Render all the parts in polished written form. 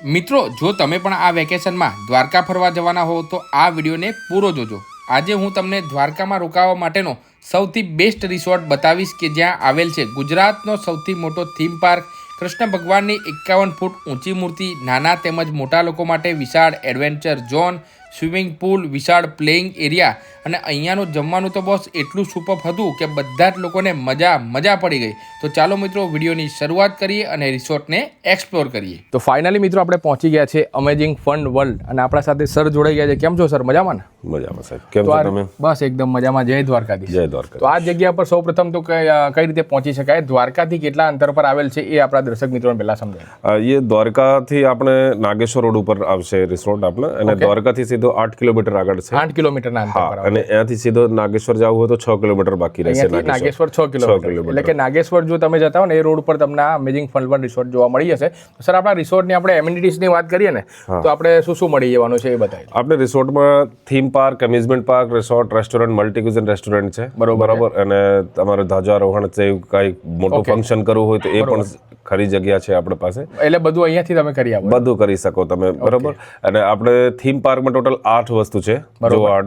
મિત્રો, જો તમે પણ આ વેકેશનમાં દ્વારકા ફરવા જવાના હો તો આ વિડીયોને પૂરો જોજો. આજે હું તમને દ્વારકામાં રોકાવા માટેનો સૌથી બેસ્ટ રિસોર્ટ બતાવીશ કે જ્યાં આવેલ છે ગુજરાતનો સૌથી મોટો થીમ પાર્ક. કૃષ્ણ ભગવાનની 51 ફૂટ ઊંચી મૂર્તિ, નાના તેમજ મોટા લોકો માટે વિશાળ એડવેન્ચર ઝોન, સ્વિમિંગ પુલ, વિશાળ પ્લેઇંગ એરિયા અને અહીંયાનું જમવાનું તો બોસ એટલું સુપર હતું કે બધા જ લોકોને મજા પડી ગઈ. તો ચાલો મિત્રો વિડીયોની શરૂઆત કરીએ અને રિસોર્ટને એક્સપ્લોર કરીએ. તો ફાઇનલી મિત્રો આપણે પહોંચી ગયા છે અમેઝિંગ ફન વર્લ્ડ અને આપણા સાથે સર જોડાઈ ગયા છે. કેમ છો સર? મજામાં ને? મજામાં સાહેબ. કેમ છો તમે? બસ એકદમ મજામાં. જય દ્વારકાધીશ. જય દ્વારકા. તો આ જગ્યા પર સૌપ્રથમ તો કઈ રીતે પહોંચી શકાય, દ્વારકાથી કેટલા અંતર પર આવેલ છે એ આપણા દર્શક મિત્રોને પહેલા સમજાય. ये દ્વારકાથી આપણે નાગેશ્વર રોડ ઉપર આવશે રિસોર્ટ આપણે, અને દ્વારકાથી સીધો 8 કિલોમીટર આગળ છે. 8 કિલોમીટરના અંતર પર અને અહીંયાથી સીધો નાગેશ્વર જવું હોય તો 6 કિલોમીટર બાકી રહેશે. નાગેશ્વર 6 કિલોમીટર, એટલે કે નાગેશ્વર જો તમે જતા હો ને એ રોડ પર તમને આ અમેઝિંગ ફન વર્લ્ડ રિસોર્ટ જોવા મળી જશે. સર, આપણા રિસોર્ટની આપણે એમિનિટીઝની વાત કરીએ ને તો આપણે શું મળી જવાનું છે એ બતાવીએ. આપણે રિસોર્ટમાં theme park, amusement park, resort, restaurant, multi cuisine restaurant છે. બરાબર. અને તમારે ધ્વજારોહણ છે, કઈ મોટું ફંક્શન કરવું હોય તો એ પણ ખરી જગ્યા છે આપણી પાસે. એટલે બધું અહીંયાથી તમે કરી આપો? બધું કરી શકો તમે. બરાબર. અને આપણે થીમ પાર્કમાં ટોટલ 8 વસ્તુ છે જોવા.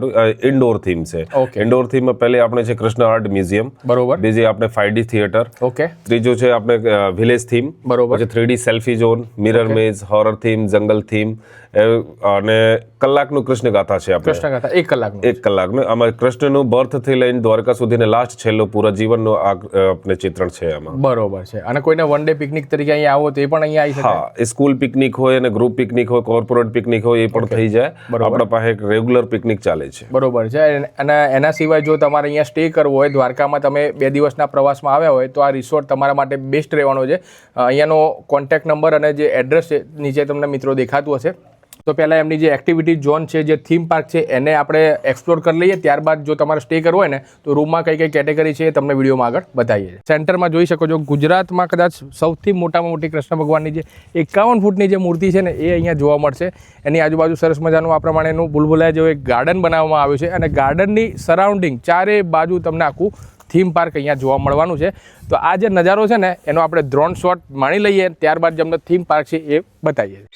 ઇન્ડોર થીમ છે. ઇન્ડોર થીમમાં પહેલી આપણે છે કૃષ્ણ આર્ટ મ્યુઝિયમ. બરોબર. બીજી આપણે 5D થિયેટર. ઓકે. ત્રીજું છે આપણે વિલેજ થીમ. બરોબર. પછી 3D selfie zone, mirror maze, horror theme, જંગલ થીમ, અને કલાકનું કૃષ્ણ ગાથા છે આપણે. કૃષ્ણ ગાથા 1 કલાકનું. આમાં કૃષ્ણનું બર્થ થી લઈને દ્વારકા સુધીને લાસ્ટ છેલ્લો પૂરા જીવનનું આપણે ચિત્રણ છે આમાં. બરોબર છે. અને કોઈને વન ડે પિકનિક તરીકે અહીંયા આવો તો એ પણ અહીંયા આવી શકે? હા, સ્કૂલ પિકનિક હોય અને ગ્રુપ પિકનિક હોય, કોર્પોરેટ પિકનિક હોય, એ પણ થઈ જાય. આપણા પાસે એક રેગ્યુલર પિકનિક ચાલે છે. બરોબર છે. અને એના સિવાય જો તમારે અહીંયા સ્ટે કરવો હોય, દ્વારકામાં તમે 2 દિવસના પ્રવાસમાં આવ્યા હોય તો આ રિસોર્ટ તમારા માટે બેસ્ટ રહેવાનો છે. અહીંયાનો કોન્ટેક્ટ નંબર અને જે એડ્રેસ છે નીચે તમને મિત્રો દેખાતું હશે. તો પહેલાં એમની જે એક્ટિવિટી ઝોન છે, જે થીમ પાર્ક છે, એને આપણે એક્સપ્લોર કરી લઈએ. ત્યારબાદ જો તમારે સ્ટે કરવો હોય ને તો રૂમમાં કઈ કેટેગરી છે એ તમને વિડીયોમાં આગળ બતાવીએ. સેન્ટરમાં જોઈ શકો છો, ગુજરાતમાં કદાચ સૌથી મોટામાં મોટી કૃષ્ણ ભગવાનની જે 51 ફૂટની જે મૂર્તિ છે ને એ અહીંયા જોવા મળશે. એની આજુબાજુ સરસ મજાનું આ પ્રમાણેનું ભૂલભુલાયા જેવું એક ગાર્ડન બનાવવામાં આવ્યું છે અને ગાર્ડનની સરાઉન્ડિંગ ચારે બાજુ તમને આખું થીમ પાર્ક અહીંયા જોવા મળવાનું છે. તો આ જે નજારો છે ને એનો આપણે ડ્રોન શોટ માણી લઈએ, ત્યારબાદ જે અમને થીમ પાર્ક છે એ બતાવીએ.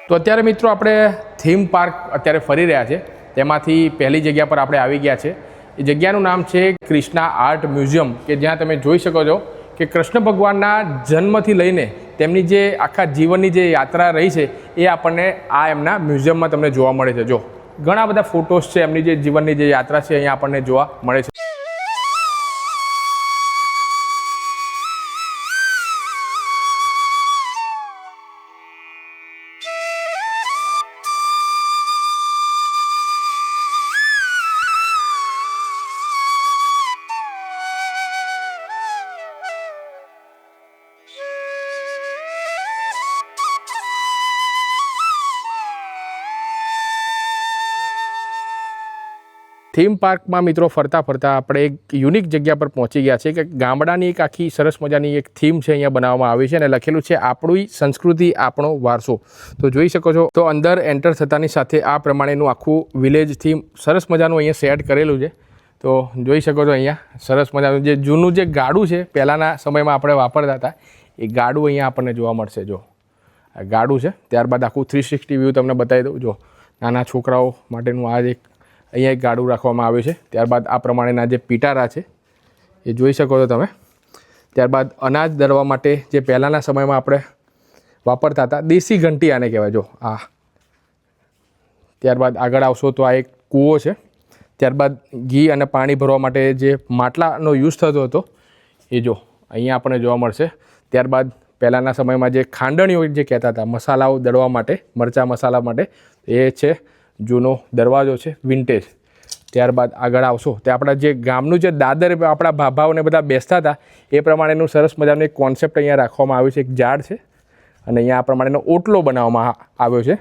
તો અત્યારે મિત્રો આપણે થીમ પાર્ક અત્યારે ફરી રહ્યા છે. તેમાંથી પહેલી જગ્યા પર આપણે આવી ગયા છે. એ જગ્યાનું નામ છે કૃષ્ણા આર્ટ મ્યુઝિયમ, કે જ્યાં તમે જોઈ શકો છો કે કૃષ્ણ ભગવાનના જન્મથી લઈને તેમની જે આખા જીવનની જે યાત્રા રહી છે એ આપણને આ એમના મ્યુઝિયમમાં તમને જોવા મળે છે. જો ઘણા બધા ફોટોસ છે, એમની જે જીવનની જે યાત્રા છે અહીંયા આપણને જોવા મળે છે. થીમ પાર્કમાં મિત્રો ફરતા આપણે એક યુનિક જગ્યા પર પહોંચી ગયા છે કે ગામડાની એક આખી સરસ મજાની એક થીમ છે અહીંયા બનાવવામાં આવી છે અને લખેલું છે આપણી સંસ્કૃતિ આપણો વારસો. તો જોઈ શકો છો. તો અંદર એન્ટર થતાની સાથે આ પ્રમાણેનું આખું વિલેજ થીમ સરસ મજાનું અહીંયા સેટ કરેલું છે. તો જોઈ શકો છો અહીંયા સરસ મજાનું જે જૂનું જે ગાડું છે પહેલાંના સમયમાં આપણે વાપરતા હતા એ ગાડું અહીંયા આપણને જોવા મળશે. જો આ ગાડું છે. ત્યારબાદ આખું 360 વ્યૂ તમને બતાવી દઉં. જો નાના છોકરાઓ માટેનું આ એક અહીંયા એક ગાડું રાખવામાં આવ્યું છે. ત્યારબાદ આ પ્રમાણેના જે પિટારા છે એ જોઈ શકો છો તમે. ત્યારબાદ અનાજ દળવા માટે જે પહેલાંના સમયમાં આપણે વાપરતા હતા દેશી ઘંટી આને કહેવાય. જો આ. ત્યારબાદ આગળ આવશો તો આ એક કૂવો છે. ત્યારબાદ ઘી અને પાણી ભરવા માટે જે માટલાનો યુઝ થતો હતો એ જો અહીંયા આપણને જોવા મળશે. ત્યારબાદ પહેલાંના સમયમાં જે ખાંડણીઓ જે કહેતા હતા મસાલાઓ દળવા માટે, મરચાં મસાલા માટે, એ છે જૂનો દરવાજો છે વિન્ટેજ. ત્યારબાદ આગળ આવશો તે આપણા જે ગામનું જે દાદર આપણા ભાભાઓને બધા બેસતા હતા એ પ્રમાણેનું સરસ મજાનું એક કોન્સેપ્ટ અહીંયા રાખવામાં આવ્યું છે. એક ઝાડ છે અને અહીંયા આ પ્રમાણેનો ઓટલો બનાવવામાં આવ્યો છે.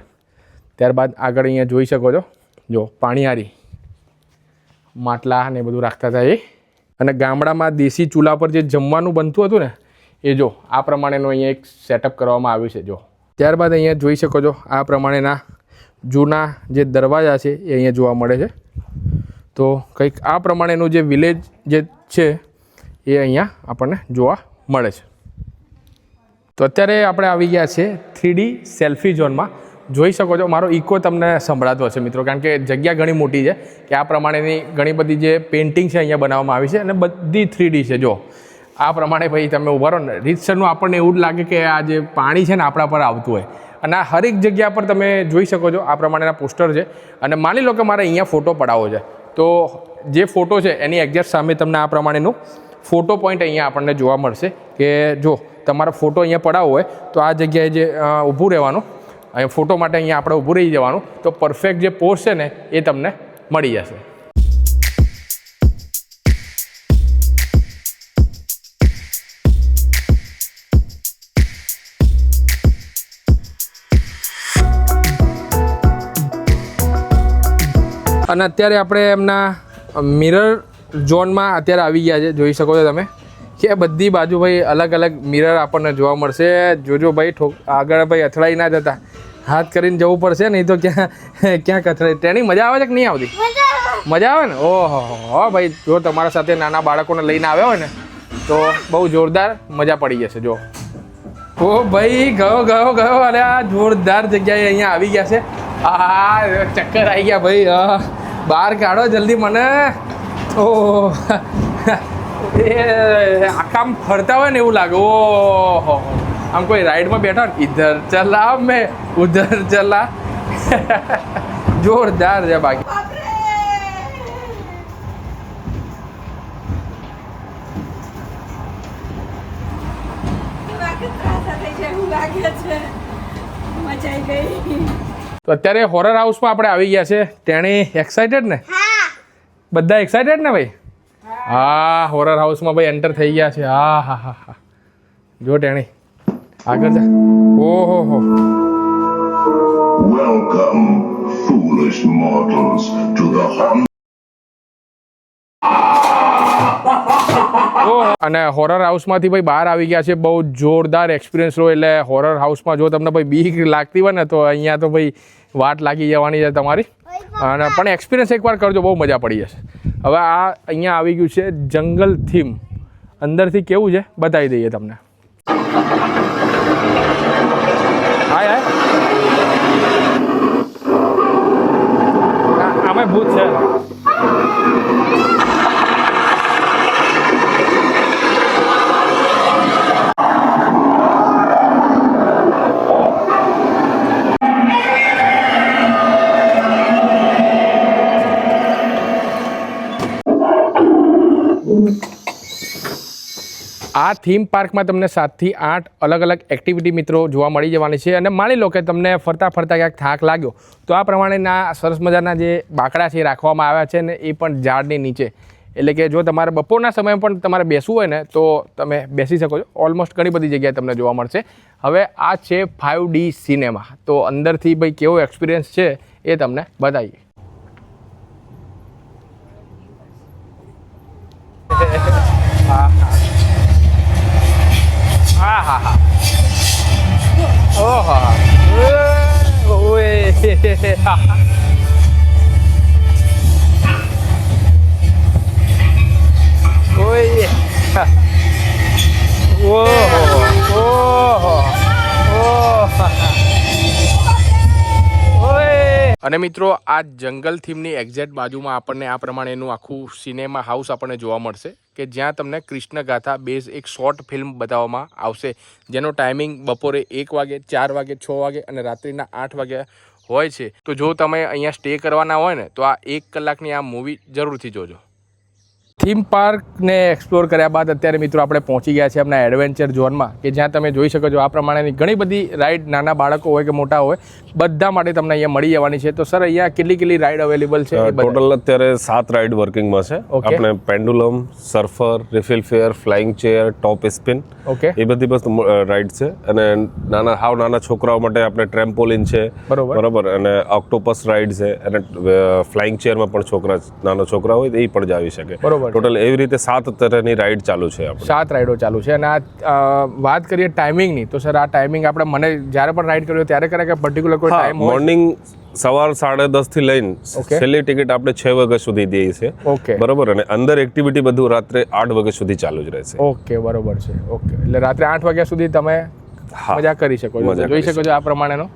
ત્યારબાદ આગળ અહીંયા જોઈ શકો છો, જો પાણીયારી માટલા ને બધું રાખતા હતા એ. અને ગામડામાં દેશી ચૂલા પર જે જમવાનું બનતું હતું ને એ જો આ પ્રમાણેનું અહીંયા એક સેટઅપ કરવામાં આવ્યું છે. જો ત્યારબાદ અહીંયા જોઈ શકો છો આ પ્રમાણેના જૂના જે દરવાજા છે એ અહીંયા જોવા મળે છે. તો કંઈક આ પ્રમાણેનું જે વિલેજ જે છે એ અહીંયા આપણને જોવા મળે છે. તો અત્યારે આપણે આવી ગયા છે 3D સેલ્ફી ઝોનમાં. જોઈ શકો છો મારો ઇકો તમને સંભળાતો હશે મિત્રો, કારણ કે જગ્યા ઘણી મોટી છે કે આ પ્રમાણેની ઘણી બધી જે પેઇન્ટિંગ છે અહીંયા બનાવવામાં આવી છે અને બધી 3D છે. જો આ પ્રમાણે ભાઈ તમે ઉભા રહો ને રીતસરનું આપણને એવું જ લાગે કે આ જે પાણી છે ને આપણા પર આવતું હોય. અને આ હરેક જગ્યા પર તમે જોઈ શકો છો આ પ્રમાણેના પોસ્ટર છે. અને માની લો કે મારે અહીંયા ફોટો પડાવવો છે તો જે ફોટો છે એની એક્ઝેક્ટ સામે તમને આ પ્રમાણેનું ફોટો પોઈન્ટ અહીંયા આપણને જોવા મળશે કે જો તમારો ફોટો અહીંયા પડાવવો હોય તો આ જગ્યાએ જે ઊભું રહેવાનું, અહીંયા ફોટો માટે અહીંયા આપણે ઊભું રહી જવાનું તો પરફેક્ટ જે પોઝ છે ને એ તમને મળી જશે. અને અત્યારે આપણે એમના મિરર ઝોનમાં અત્યારે આવી ગયા છે. જોઈ શકો છો તમે કે બધી બાજુ ભાઈ અલગ અલગ મિરર આપણને જોવા મળશે. જોજો ભાઈ આગળ ભાઈ અથડાઈ ના જતા, હાથ કરીને જવું પડશે નહીં તો ક્યાંક અથડાઈ. તેની મજા આવે છે કે નહીં આવતી? મજા આવે ને? ઓહો હો ભાઈ, જો તમારા સાથે નાના બાળકોને લઈને આવ્યા હોય ને તો બહુ જોરદાર મજા પડી જશે. જો ઓ ભાઈ ગયો અરે આ જોરદાર જગ્યાએ અહીંયા આવી ગયા છે. આ ચક્કર આવી ગયા ભાઈ, બહાર કાઢો જલ્દી મને. ઓ એ આમ ફરતા હોય ને એવું લાગે. ઓહો આમ કોઈ રાઈડમાં બેઠા ને ઇધર ચલા મેં ઉધર ચલા. જોરદાર છે બાકી. તો અત્યારે હોરર હાઉસમાં આપણે આવી ગયા છે. તેણી એક્સાઇટેડ ને? બધા એક્સાઇટેડ ને ભાઈ? હા, હોરર હાઉસમાં ભાઈ એન્ટર થઈ ગયા છે. હા હા હા હા, જો તેણી આગળ જા. ઓહો હો, Welcome, foolish mortals, to the haunted. અને હોરર હાઉસમાંથી ભાઈ બહાર આવી ગયા છે. બહુ જોરદાર એક્સપિરિયન્સ લો. એટલે હોરર હાઉસમાં જો તમને ભાઈ બીક લાગતી હોય ને તો અહીંયા તો ભાઈ વાટ લાગી જવાની છે તમારી. અને પણ એક્સપિરિયન્સ એકવાર કરજો, બહુ મજા પડી જશે. હવે આ અહીંયા આવી ગયું છે જંગલ થીમ. અંદરથી કેવું છે બતાવી દઈએ તમને. હાય આમાં ભૂત છે. આ થીમ પાર્કમાં તમને 7 થી 8 અલગ અલગ એક્ટિવિટી મિત્રો જોવા મળી જવાની છે. અને માની લો કે તમને ફરતા ક્યાંક થાક લાગ્યો તો આ પ્રમાણેના સરસ મજાના જે બાકડા છે એ રાખવામાં આવ્યા છે ને એ પણ ઝાડની નીચે. એટલે કે જો તમારે બપોરના સમયે પણ તમારે બેસવું હોય ને તો તમે બેસી શકો છો. ઓલમોસ્ટ ઘણી બધી જગ્યાએ તમને જોવા મળશે. હવે આ છે 5D સિનેમા. તો અંદરથી ભાઈ કેવો એક્સપિરિયન્સ છે એ તમને બતાવીએ. હા હા હા, ઓહો ઓએ ઓય ઓહો ઓહો. અને મિત્રો આ જંગલ થીમની એક્ઝેક્ટ બાજુમાં આપણને આ પ્રમાણેનું આખું સિનેમા હાઉસ આપણને જોવા મળશે કે જ્યાં તમને કૃષ્ણ ગાથા બેઝ એક શોર્ટ ફિલ્મ બતાવવામાં આવશે, જેનો ટાઈમિંગ બપોરે 1 વાગે, 4 વાગે, 6 વાગે અને રાત્રિના 8 વાગે હોય છે. તો જો તમે અહીંયા સ્ટે કરવાના હોય ને તો આ 1 કલાકની આ મૂવી જરૂરથી જોજો. થીમ પાર્કને એક્સપ્લોર કર્યા બાદ અત્યારે મિત્રો આપણે પહોંચી ગયા છે આપણા એડવેન્ચર ઝોનમાં, કે જ્યાં તમે જોઈ શકો છો આ પ્રમાણેની ઘણી બધી રાઈડ નાના બાળકો હોય કે મોટા હોય બધા માટે તમને અહીંયા મળી જવાની છે. તો સર અહીંયા કેટલી રાઈડ અવેલેબલ છે? ટોટલ અત્યારે 7 રાઈડ વર્કિંગમાં છે. આપણે પેન્ડુલમ, સર્ફર, રિફિલ ફેર, ફ્લાઇંગ ચેર, ટોપ સ્પિન, ઓકે, એ બધી વસ્તુ રાઈડ છે. અને નાના છોકરાઓ માટે આપણે ટ્રેમ્પોલિન છે, બરોબર, અને ઓક્ટોપસ રાઈડ છે, અને ફ્લાઇંગ ચેરમાં પણ નાનો છોકરા હોય એ પણ આવી શકે. ટોટલ એવી રીતે 7 તરહની રાઈડ ચાલુ છે. 7 રાઈડો ચાલુ છે. અને આ વાત કરીએ ટાઈમિંગની, તો સર આ ટાઈમિંગ આપણે મને જ્યારે પણ રાઈડ કર્યો ત્યારે કરે કે પર્ટિક્યુલર કોઈ ટાઈમ? મોર્નિંગ સવાર 10:30 થી લઈને છેલ્લી ટિકિટ આપણે 6 વાગ્યા સુધી દઈએ છીએ. ઓકે, બરોબર. અને અંદર એક્ટિવિટી બધું રાત્રે 8 વાગ્યા સુધી ચાલુ જ રહેશે. ઓકે, બરોબર છે. ઓકે, એટલે રાત્રે 8 વાગ્યા સુધી તમે મજા કરી શકો છો, જોઈ શકો છો આ પ્રમાણેનો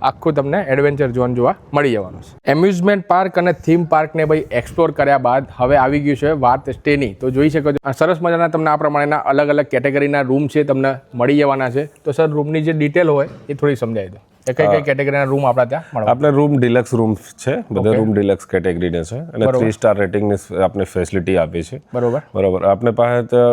આખું તમને એડવેન્ચર ઝોન જોવા મળી જવાનું છે. એમ્યુઝમેન્ટ પાર્ક અને થીમ પાર્કને ભાઈ એક્સપ્લોર કર્યા બાદ હવે આવી ગયું છે વાત સ્ટેની. તો જોઈ શકો છો સરસ મજાના તમને આ પ્રમાણેના અલગ અલગ કેટેગરીના રૂમ છે તમને મળી જવાના છે. તો સર રૂમની જે ડિટેલ હોય એ થોડી સમજાવી દો, એ કઈ કેટેગરીના રૂમ આપણા ત્યાં મળે? આપણે રૂમ ડિલક્સ રૂમ છે, બધા રૂમ ડિલક્સ કેટેગરીના છે, અને 3 સ્ટાર રેટિંગની આપણે ફેસિલિટી આપી છે. બરોબર. આપણે પાસે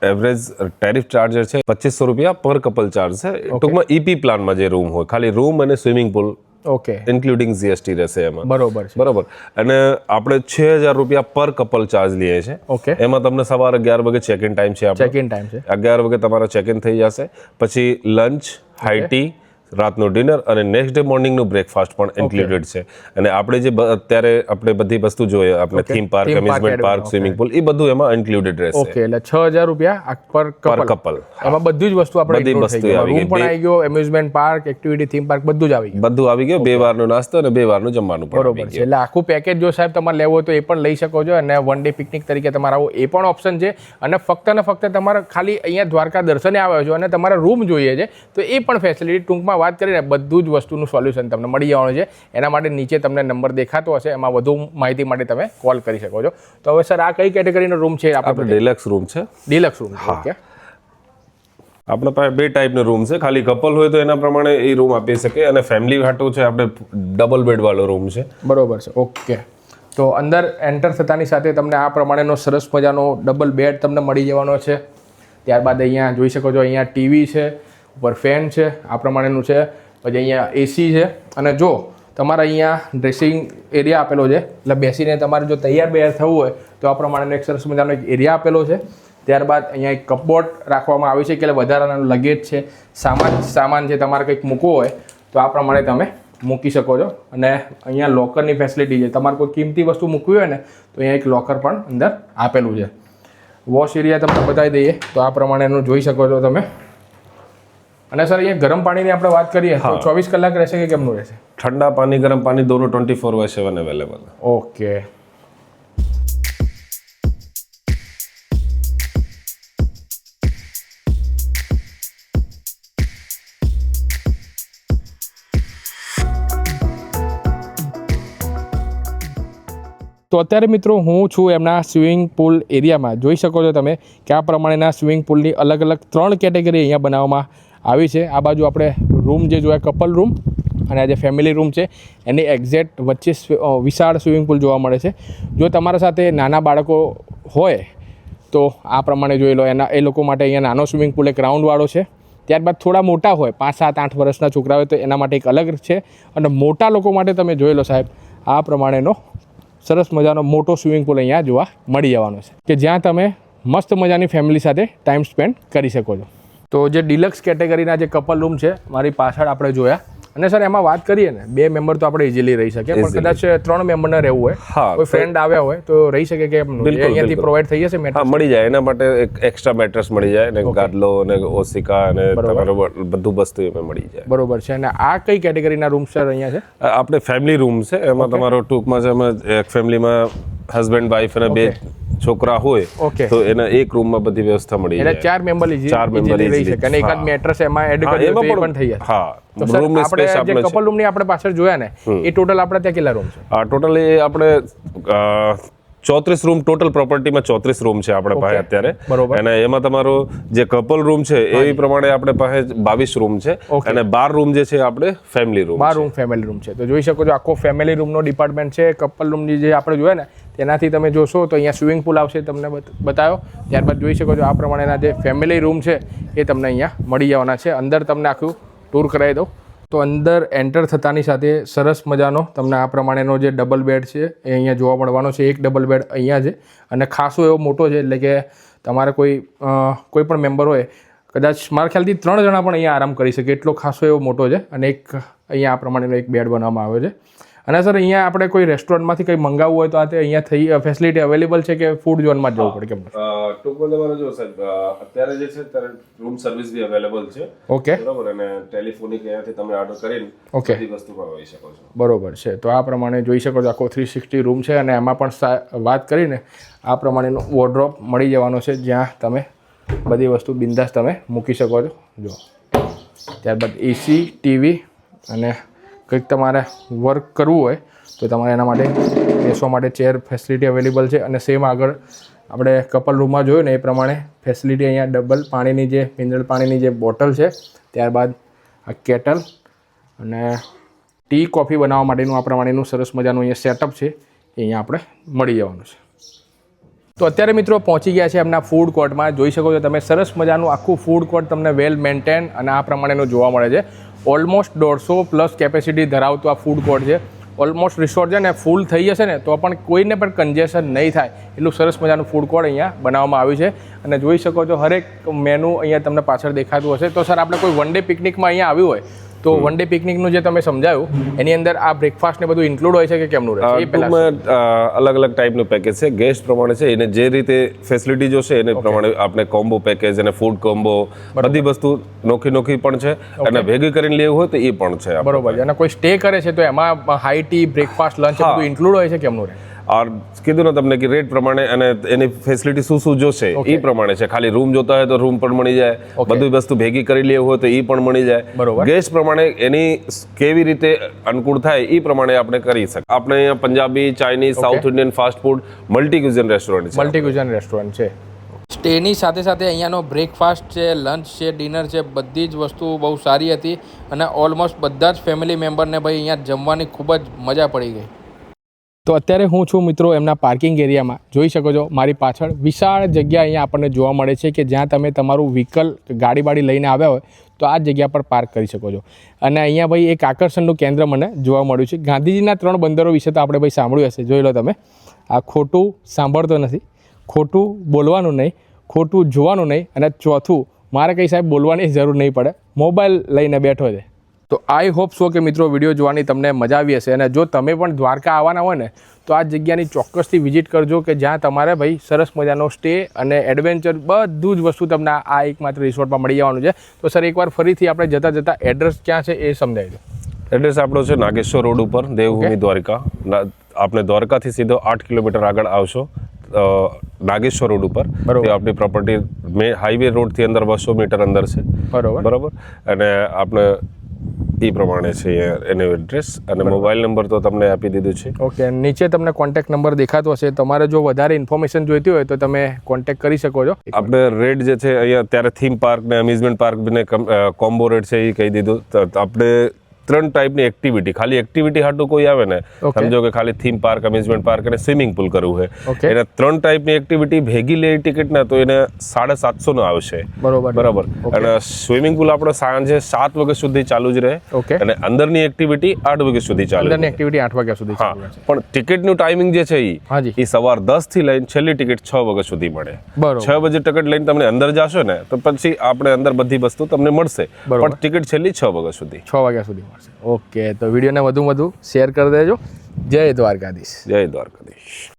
એવરેજ ટેરિફ ચાર્જ છે 2500 રૂપિયા પર કપલ ચાર્જ છે. ટૂંકમાં ઈપી પ્લાનમાં જે રૂમ હોય, ખાલી રૂમ અને swimming pool okay including GST રહેશે એમાં. બરોબર. અને આપણે 6000 રૂપિયા પર કપલ ચાર્જ લઈએ છીએ. ઓકે, એમાં તમને સવારે 11 વાગે ચેક ઇન ટાઈમ છે. 11 વાગે તમારા ચેક ઇન થઈ જશે. પછી લંચ, હાઈ ટી, રાતનું ડિનર અને નેક્સ્ટ ડે મોર્નિંગનું બ્રેકફાસ્ટ પણ ઇન્ક્લુડેડ છે. અને આપણે જે અત્યારે આપણે બધી વસ્તુ જોઈએ, આપણે theme park, amusement park, swimming pool, એ બધું એમાં ઇન્ક્લુડેડ રહેશે. ઓકે, એટલે 6000 રૂપિયા પર કપલ. એમાં બધી જ વસ્તુ આપણે બધી વસ્તુ આવી રૂમ પણ આવી ગયો, amusement park, activity, theme park બધું જ આવી ગયું. બધું આવી ગયું. 2 વારનો નાસ્તો અને 2 વારનું જમવાનું પણ. બરોબર છે. એટલે આખું પેકેજ જો સાહેબ તમારે લેવો હોય તો એ પણ લઈ શકો છો, અને વન ડે પિકનિક તરીકે તમારે આવો એ પણ ઓપ્શન છે. અને ફક્ત ને ફક્ત તમારે ખાલી અહીંયા દ્વારકા દર્શને આવ્યો છો અને તમારે રૂમ જોઈએ છે તો એ પણ ફેસિલિટી, ટૂંકમાં વાત કરીને બધું જ વસ્તુનું સોલ્યુશન તમને મળી જવાનું છે. એના માટે નીચે તમને નંબર દેખાતો હશે, એમાં વધુ માહિતી માટે તમે કોલ કરી શકો છો. તો હવે સર આ કઈ કેટેગરીનો રૂમ છે? આપણે ડિલક્સ રૂમ છે. Deluxe room. ઓકે, આપણા પાસે 2 ટાઈપના રૂમ છે. ખાલી કપલ હોય તો એના પ્રમાણે એ રૂમ આપી શકે, અને ફેમિલી હાટુ છે આપણે ડબલ બેડ વાળો રૂમ છે. બરોબર છે. ઓકે, તો અંદર એન્ટર થતાની સાથે તમને આ પ્રમાણેનો સરસ મજાનો ડબલ બેડ તમને મળી જવાનો છે. ત્યારબાદ અહીંયા જોઈ શકો છો અહીંયા ટીવી છે, ઉપર ફેન છે, આ પ્રમાણેનું છે. પછી અહીંયા એસી છે, અને જો તમારે અહીંયા ડ્રેસિંગ એરિયા આપેલો છે, એટલે બેસીને તમારે જો તૈયાર થવું હોય તો આ પ્રમાણેનો એક સરસ મજાનો એક એરિયા આપેલો છે. ત્યારબાદ અહીંયા એક કપબોર્ડ રાખવામાં આવ્યું છે કે વધારાનો લગેજ છે, સામાન છે, તમારે કંઈક મૂકવો હોય તો આ પ્રમાણે તમે મૂકી શકો છો. અને અહીંયા લોકરની ફેસિલિટી છે, તમારે કોઈ કિંમતી વસ્તુ મૂકવી હોય ને તો અહીંયા એક લોકર પણ અંદર આપેલું છે. વોશ એરિયા તમને બતાવી દઈએ તો આ પ્રમાણેનું જોઈ શકો છો તમે. અને સર અહીંયા ગરમ પાણીની આપણે વાત કરીએ તો 24 કલાક રહેશે કે કેમનું રહેશે? ઠંડા પાણી, ગરમ પાણી દોનો 24/7 અવેલેબલ. ઓકે, તો અત્યારે મિત્રો હું છું એમના સ્વિમિંગ પુલ એરિયામાં. જોઈ શકો છો તમે કે આ પ્રમાણેના સ્વિમિંગ પુલની અલગ અલગ 3 કેટેગરી અહીંયા બનાવવામાં આવી છે. આ બાજુ આપણે રૂમ જે જોયા કપલ રૂમ, અને આ જે ફેમિલી રૂમ છે એની એક્ઝેક્ટ વચ્ચે વિશાળ સ્વિમિંગ પુલ જોવા મળે છે. જો તમારા સાથે નાના બાળકો હોય તો આ પ્રમાણે જોઈ લો, એ લોકો માટે અહીંયા નાનો સ્વિમિંગ પુલ એક રાઉન્ડવાળો છે. ત્યારબાદ થોડા મોટા હોય 5, 7, 8 વર્ષના છોકરા હોય તો એના માટે એક અલગ છે. અને મોટા લોકો માટે તમે જોઈ લો સાહેબ આ પ્રમાણેનો સરસ મજાનો મોટો સ્વિમિંગ પુલ અહીંયા જોવા મળી જવાનો છે, કે જ્યાં તમે મસ્ત મજાની ફેમિલી સાથે ટાઈમ સ્પેન્ડ કરી શકો છો. તો જે ડિલક્સ કેટેગરીના જે કપલ રૂમ છે મારી પાછળ આપણે જોયા. અને સર એમાં વાત કરીએ ને 2 મેમ્બર તો આપણે ઇઝીલી રહી શકીએ, પણ કદાચ 3 મેમ્બરને રહેવું હોય, કોઈ ફ્રેન્ડ આવ્યા હોય તો રહી શકે કે અહીંયાથી પ્રોવાઈડ થઈ જશે મેટ્રેસ? મળી જાય. એના માટે એક એક્સ્ટ્રા મેટ્રેસ મળી જાય, અને ગાદલો અને ઓસિકા અને તમારું બધું વસ્તુ એમાં મળી જાય. બરોબર છે. અને આ કઈ કેટેગરીના રૂમ સર અહીંયા છે? આપણે ફેમિલી રૂમ છે. એમાં તમારો ટૂંકમાં છે, એમાં એક ફેમિલીમાં હસબન્ડ વાઈફ અને 2 છોકરા હોય તો એના એક રૂમમાં બધી વ્યવસ્થા મળી જાય. એટલે 4 મેમ્બર ઇઝીલી રહી શકે, અને એકાદ મેટ્રેસ એમાં એડ કરી દો તો પણ થઈ જાય. હા, રૂમ સ્પેસ આપણે જે કપલ રૂમની આપણે પાછળ જોયા ને એ ટોટલ આપણે ત્યાં કેટલા રૂમ છે? ટોટલ એ આપણે 34 રૂમ, ટોટલ પ્રોપર્ટીમાં 34 રૂમ છે આપણે પાસે અત્યારે. અને એમાં તમારો જે કપલ રૂમ છે એ પ્રમાણે આપણે પાસે 22 રૂમ છે, અને 12 રૂમ જે છે આપણે family room. 12 room family room છે. તો જોઈ શકો છો આખો ફેમિલી રૂમનો ડિપાર્ટમેન્ટ છે. કપલ રૂમની જે આપણે જોયા ને તેનાથી તમે જોશો તો અહીંયા સ્વિમિંગ પુલ આવશે તમને બતાવ્યો. ત્યારબાદ જોઈ શકો છો આ પ્રમાણેના જે ફેમિલી રૂમ છે એ તમને અહીંયા મળી જવાના છે. અંદર તમને આખું ટૂર કરાવી દઉં. તો અંદર એન્ટર થતાની સાથે સરસ મજાનો તમને આ પ્રમાણેનો જે ડબલ બેડ છે એ અહીંયા જોવા મળવાનો છે. એક ડબલ બેડ અહીંયા છે અને ખાસો એવો મોટો છે, એટલે કે તમારે કોઈ પણ મેમ્બર હોય, કદાચ મારા ખ્યાલથી 3 જણા પણ અહીંયા આરામ કરી શકે એટલો ખાસો એવો મોટો છે. અને એક અહીંયા આ પ્રમાણેનો એક બેડ બનાવવામાં આવ્યો છે. અને સર અહીંયા આપણે કોઈ રેસ્ટોરન્ટમાંથી કંઈ મંગાવવું હોય તો આ તે અહીંયા ફેસિલિટી અવેલેબલ છે કે ફૂડ ઝોનમાં જ જવું પડે કેમ? ટૂંકમાં તમારે જો સાહેબ અત્યારે જે છે ત્યારે રૂમ સર્વિસ બી અવેલેબલ છે. ઓકે, બરાબર. અને ટેલિફોનિક અહીંયાથી તમે ઓર્ડર કરીને ઓકે બધી વસ્તુ પણ લઈ શકો છો. બરોબર છે. તો આ પ્રમાણે જોઈ શકો છો આખો 360 રૂમ છે અને એમાં પણ વાત કરીને આ પ્રમાણેનો વોર્ડરોબ મળી જવાનો છે, જ્યાં તમે બધી વસ્તુ બિંદાસ તમે મૂકી શકો છો. જો ત્યારબાદ એસી, ટીવી અને કંઈક તમારે વર્ક કરવું હોય તો તમારે એના માટે બેસવા માટે ચેર ફેસિલિટી અવેલેબલ છે. અને સેમ આગળ આપણે કપલ રૂમમાં જોયું ને એ પ્રમાણે ફેસિલિટી અહીંયા ડબલ પાણીની જે મિનરલ પાણીની જે બોટલ છે, ત્યારબાદ આ કેટલ અને ટી કોફી બનાવવા માટેનું આ પ્રમાણેનું સરસ મજાનું અહીંયા સેટઅપ છે એ અહીંયા આપણે મળી જવાનું છે. તો અત્યારે મિત્રો પહોંચી ગયા છે એમના ફૂડ કોર્ટમાં. જોઈ શકો છો તમે સરસ મજાનું આખું ફૂડ કોર્ટ તમને વેલ મેન્ટેન અને આ પ્રમાણેનું જોવા મળે છે. ઓલમોસ્ટ 150+ કેપેસિટી ધરાવતું આ ફૂડ કોર્ટ છે. ઓલમોસ્ટ રિસોર્ટ છે ને ફૂલ થઈ જશે ને તો પણ કોઈને પણ કન્જેશન નહીં થાય એટલું સરસ મજાનું ફૂડ કોર્ટ અહીંયા બનાવવામાં આવ્યું છે. અને જોઈ શકો છો હરેક મેનુ અહીંયા તમને પાછળ દેખાતું હશે. તો સર આપણે કોઈ વન ડે પિકનિકમાં અહીંયા આવ્યું હોય તો વન ડે પિકનિકનું જે તમે સમજાયું એની અંદર આ બ્રેકફાસ્ટ ને બધું ઇન્ક્લુડ હોય છે કે કેમનું રહે છે? એ પહેલા અલગ અલગ ટાઈપનું પેકેજ છે. ગેસ્ટ પ્રમાણે છે, એને જે રીતે ફેસિલિટી જોશે એને પ્રમાણે આપણે કોમ્બો પેકેજ અને ફૂડ કોમ્બો બધી વસ્તુ નોખી પણ છે અને ભેગી કરીને લેવું હોય તો એ પણ છે. બરોબર છે. અને કોઈ સ્ટે કરે છે તો એમાં હાઈ ટી, બ્રેકફાસ્ટ, લંચ બધું ઇન્ક્લુડ હોય છે કેમનું રહે? કીધું ને તમને કે રેટ પ્રમાણે અને એની ફેસિલિટી શું જોશે એ પ્રમાણે છે. ખાલી રૂમ જોતા હોય તો રૂમ પણ મળી જાય, બધી વસ્તુ ભેગી કરી લેવું હોય તો એ પણ મળી જાય. બરોબર. ગેસ્ટ પ્રમાણે એની કેવી રીતે અનુકૂળ થાય એ પ્રમાણે આપણે કરી શકીએ. આપણે અહીંયા Punjabi, Chinese, south Indian fast food multi cuisine restaurant છે. મલ્ટી ક્યુઝન રેસ્ટોરન્ટ છે. સ્ટેની સાથે સાથે અહીંયાનો બ્રેકફાસ્ટ છે, લંચ છે, ડિનર છે, બધી જ વસ્તુ બહુ સારી હતી અને ઓલમોસ્ટ બધા જ ફેમિલી મેમ્બરને ભાઈ અહીંયા જમવાની ખૂબ જ મજા પડી ગઈ. તો અત્યારે હું છું મિત્રો એમના પાર્કિંગ એરિયામાં. જોઈ શકો છો મારી પાછળ વિશાળ જગ્યા અહીંયા આપણને જોવા મળે છે કે જ્યાં તમે તમારું વ્હીકલ ગાડી લઈને આવ્યા હોય તો આ જગ્યા પર પાર્ક કરી શકો છો. અને અહીંયા ભાઈ એક આકર્ષણનું કેન્દ્ર મને જોવા મળ્યું છે. ગાંધીજીના 3 બંદરો વિશે તો આપણે ભાઈ સાંભળ્યું હશે. જોઈ લો તમે. આ ખોટું સાંભળતો નથી, ખોટું બોલવાનું નહીં, ખોટું જોવાનું નહીં, અને ચોથું મારે કંઈ સાહેબ બોલવાની જરૂર નહીં પડે, મોબાઈલ લઈને બેઠો છે. તો આઈ હોપ સો કે મિત્રો વિડીયો જોવાની તમને મજા આવી હશે. અને જો તમે પણ દ્વારકા આવવાના હોય ને તો આ જગ્યાની ચોક્કસથી વિઝિટ કરજો કે જ્યાં તમારે ભાઈ સરસ મજાનો સ્ટે અને એડવેન્ચર બધું જ વસ્તુ તમને આ એકમાત્ર રિસોર્ટમાં મળી જવાનું છે. તો સર એકવાર ફરીથી આપણે જતાં એડ્રેસ ક્યાં છે એ સમજાવી દો. એડ્રેસ આપણો છે નાગેશ્વર રોડ ઉપર, દેવભૂમિ દ્વારકા. આપણે દ્વારકાથી સીધો 8 કિલોમીટર આગળ આવશો નાગેશ્વર રોડ ઉપર. તે આપણી પ્રોપર્ટી મેં હાઈવે રોડથી અંદર 200 મીટર અંદર છે. બરાબર. અને આપણે એ પ્રમાણે છે એનું એડ્રેસ અને મોબાઈલ નંબર તો તમને આપી દીધું છે. ઓકે. નીચે તમને કોન્ટેક્ટ નંબર દેખાતો હશે. તમારે જો વધારે ઇન્ફોર્મેશન જોઈતી હોય તો તમે કોન્ટેક્ટ કરી શકો છો. આપણે રેટ જે છે અહીંયા અત્યારે થીમ પાર્ક ને એમ્યુઝમેન્ટ પાર્ક ને કોમ્બો રેટ છે એ કહી દીધું. આપણે 3 ટાઈપની એક્ટિવિટી, ખાલી એક્ટિવિટી હાટું કોઈ આવે ને, સમજો કે ખાલી થીમ પાર્ક, એમ્યુઝમેન્ટ પાર્ક અને સ્વિમિંગ પુલ કરવું છે, એને 3 ટાઈપની એક્ટિવિટી ભેગી લે ટિકિટ ને તો એને 750 નો આવશે. બરાબર. અને સ્વિમિંગ પુલ આપણો સાંજે 7 વાગ્યા સુધી ચાલુ જ રહે અને અંદરની એક્ટિવિટી 8 વાગ્યા સુધી ચાલુ. અંદરની એક્ટિવિટી 8 વાગ્યા સુધી ચાલુ રહે. પણ ટિકિટનું ટાઈમિંગ જે છે એ સવાર 10 થી લઈને છેલ્લી ટિકિટ 6 વાગ્યા સુધી મળે. 6 વાગે ટિકિટ લઈને તમને અંદર જાશો ને તો પછી આપણે અંદર બધી વસ્તુ તમને મળશે, પણ ટિકિટ છેલ્લી 6 વાગ્યા સુધી. 6 વાગ્યા સુધી મળશે. ઓકે. તો વિડીયોને વધુ શેર કરી દેજો. જય દ્વારકાધીશ. જય દ્વારકાધીશ.